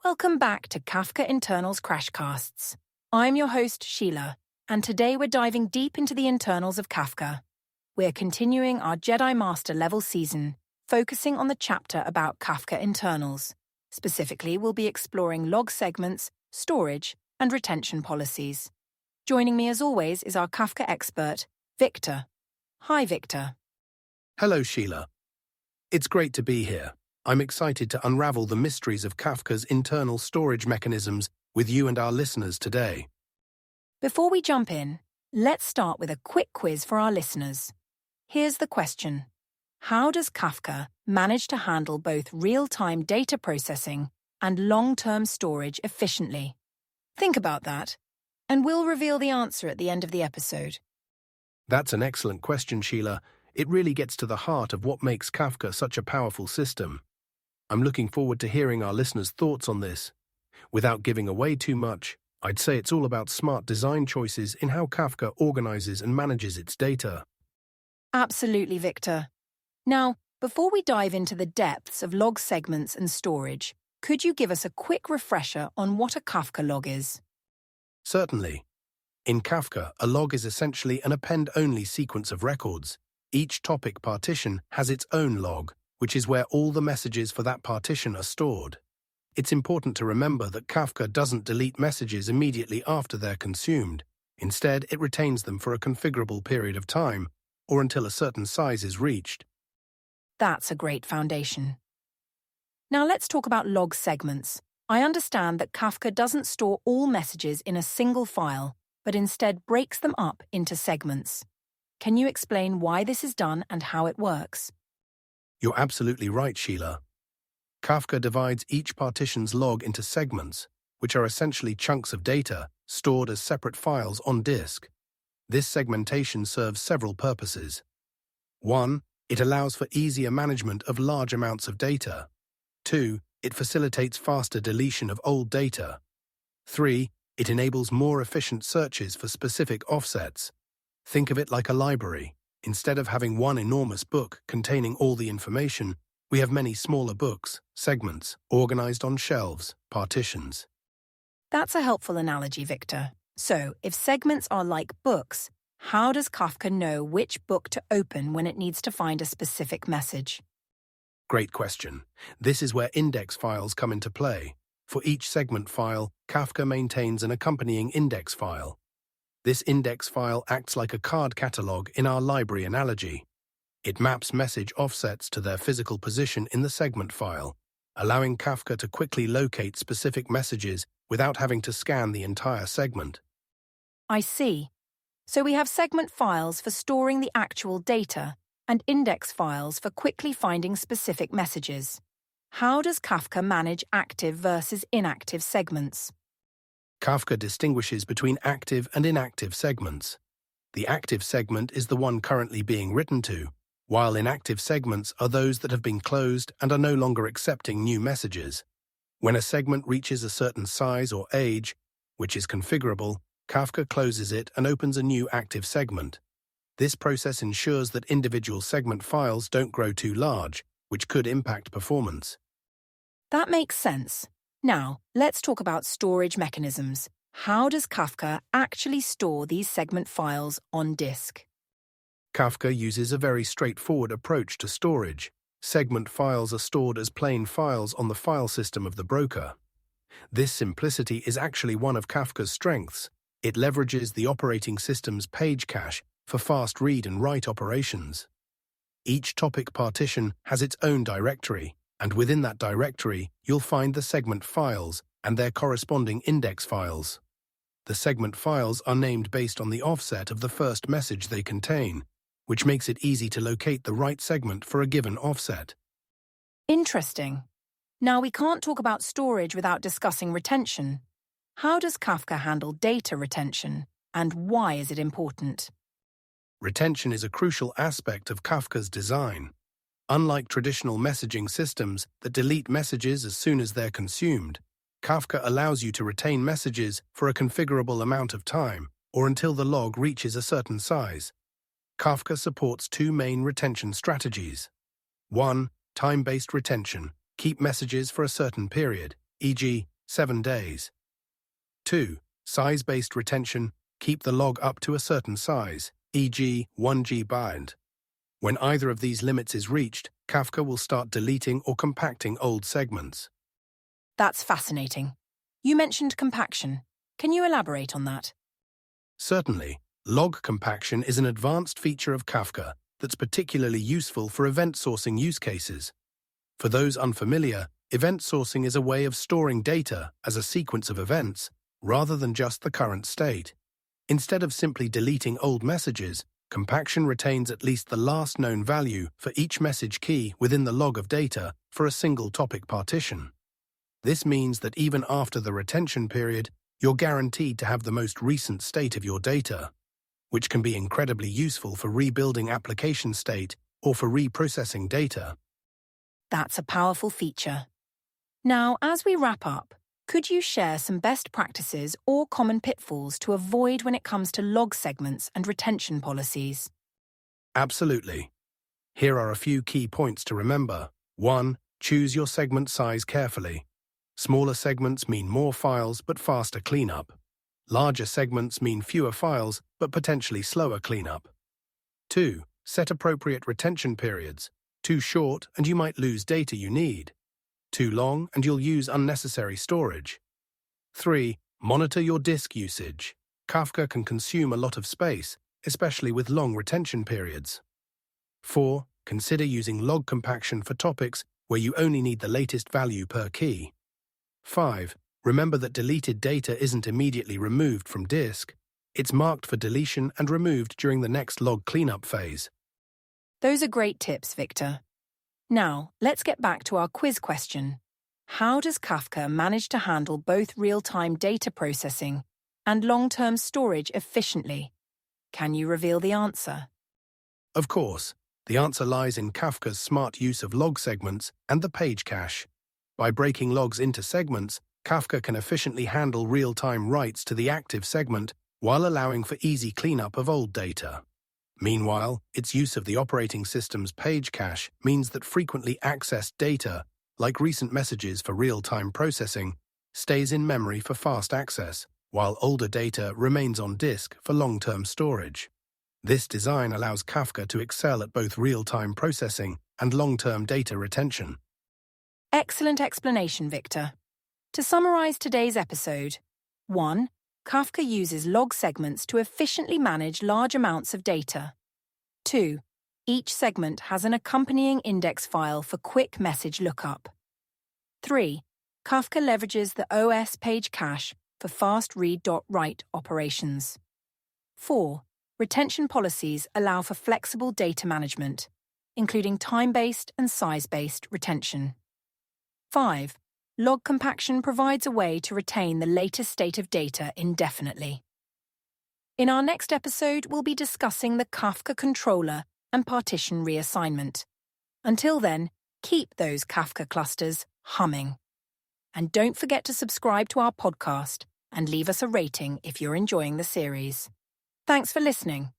Welcome back to Kafka Internals Crashcasts. I'm your host, Sheila, and today we're diving deep into the internals of Kafka. We're continuing our Jedi Master level season, focusing on the chapter about Kafka internals. Specifically, we'll be exploring log segments, storage, and retention policies. Joining me as always is our Kafka expert, Victor. Hi, Victor. Hello, Sheila. It's great to be here. I'm excited to unravel the mysteries of Kafka's internal storage mechanisms with you and our listeners today. Before we jump in, let's start with a quick quiz for our listeners. Here's the question. How does Kafka manage to handle both real-time data processing and long-term storage efficiently? Think about that, and we'll reveal the answer at the end of the episode. That's an excellent question, Sheila. It really gets to the heart of what makes Kafka such a powerful system. I'm looking forward to hearing our listeners' thoughts on this. Without giving away too much, I'd say it's all about smart design choices in how Kafka organizes and manages its data. Absolutely, Victor. Now, before we dive into the depths of log segments and storage, could you give us a quick refresher on what a Kafka log is? Certainly. In Kafka, a log is essentially an append-only sequence of records. Each topic partition has its own log, which is where all the messages for that partition are stored. It's important to remember that Kafka doesn't delete messages immediately after they're consumed. Instead, it retains them for a configurable period of time, or until a certain size is reached. That's a great foundation. Now let's talk about log segments. I understand that Kafka doesn't store all messages in a single file, but instead breaks them up into segments. Can you explain why this is done and how it works? You're absolutely right, Sheila. Kafka divides each partition's log into segments, which are essentially chunks of data stored as separate files on disk. This segmentation serves several purposes. 1. It allows for easier management of large amounts of data. 2. It facilitates faster deletion of old data. 3. It enables more efficient searches for specific offsets. Think of it like a library. Instead of having one enormous book containing all the information, we have many smaller books, segments, organized on shelves, partitions. That's a helpful analogy, Victor. So, if segments are like books, how does Kafka know which book to open when it needs to find a specific message? Great question. This is where index files come into play. For each segment file, Kafka maintains an accompanying index file. This index file acts like a card catalog in our library analogy. It maps message offsets to their physical position in the segment file, allowing Kafka to quickly locate specific messages without having to scan the entire segment. I see. So we have segment files for storing the actual data and index files for quickly finding specific messages. How does Kafka manage active versus inactive segments? Kafka distinguishes between active and inactive segments. The active segment is the one currently being written to, while inactive segments are those that have been closed and are no longer accepting new messages. When a segment reaches a certain size or age, which is configurable, Kafka closes it and opens a new active segment. This process ensures that individual segment files don't grow too large, which could impact performance. That makes sense. Now, let's talk about storage mechanisms. How does Kafka actually store these segment files on disk? Kafka uses a very straightforward approach to storage. Segment files are stored as plain files on the file system of the broker. This simplicity is actually one of Kafka's strengths. It leverages the operating system's page cache for fast read and write operations. Each topic partition has its own directory, and within that directory, you'll find the segment files and their corresponding index files. The segment files are named based on the offset of the first message they contain, which makes it easy to locate the right segment for a given offset. Interesting. Now, we can't talk about storage without discussing retention. How does Kafka handle data retention, and why is it important? Retention is a crucial aspect of Kafka's design. Unlike traditional messaging systems that delete messages as soon as they're consumed, Kafka allows you to retain messages for a configurable amount of time or until the log reaches a certain size. Kafka supports two main retention strategies. 1. Time-based retention. Keep messages for a certain period, e.g., 7 days. 2. Size-based retention. Keep the log up to a certain size, e.g. 1 GB. When either of these limits is reached, Kafka will start deleting or compacting old segments. That's fascinating. You mentioned compaction. Can you elaborate on that? Certainly, log compaction is an advanced feature of Kafka that's particularly useful for event sourcing use cases. For those unfamiliar, event sourcing is a way of storing data as a sequence of events rather than just the current state. Instead of simply deleting old messages, compaction retains at least the last known value for each message key within the log of data for a single topic partition. This means that even after the retention period, you're guaranteed to have the most recent state of your data, which can be incredibly useful for rebuilding application state or for reprocessing data. That's a powerful feature. Now, as we wrap up, could you share some best practices or common pitfalls to avoid when it comes to log segments and retention policies? Absolutely. Here are a few key points to remember. 1. Choose your segment size carefully. Smaller segments mean more files but faster cleanup. Larger segments mean fewer files but potentially slower cleanup. 2. Set appropriate retention periods. Too short and you might lose data you need. Too long and you'll use unnecessary storage. 3. Monitor your disk usage. Kafka can consume a lot of space, especially with long retention periods. 4. Consider using log compaction for topics where you only need the latest value per key. 5. Remember that deleted data isn't immediately removed from disk. It's marked for deletion and removed during the next log cleanup phase. Those are great tips, Victor. Now, let's get back to our quiz question. How does Kafka manage to handle both real-time data processing and long-term storage efficiently? Can you reveal the answer? Of course, the answer lies in Kafka's smart use of log segments and the page cache. By breaking logs into segments, Kafka can efficiently handle real-time writes to the active segment while allowing for easy cleanup of old data. Meanwhile, its use of the operating system's page cache means that frequently accessed data, like recent messages for real-time processing, stays in memory for fast access, while older data remains on disk for long-term storage. This design allows Kafka to excel at both real-time processing and long-term data retention. Excellent explanation, Victor. To summarize today's episode, 1. Kafka uses log segments to efficiently manage large amounts of data. 2. Each segment has an accompanying index file for quick message lookup. 3. Kafka leverages the OS page cache for fast read.write operations. 4. Retention policies allow for flexible data management, including time-based and size-based retention. 5. Log compaction provides a way to retain the latest state of data indefinitely. In our next episode, we'll be discussing the Kafka controller and partition reassignment. Until then, keep those Kafka clusters humming. And don't forget to subscribe to our podcast and leave us a rating if you're enjoying the series. Thanks for listening.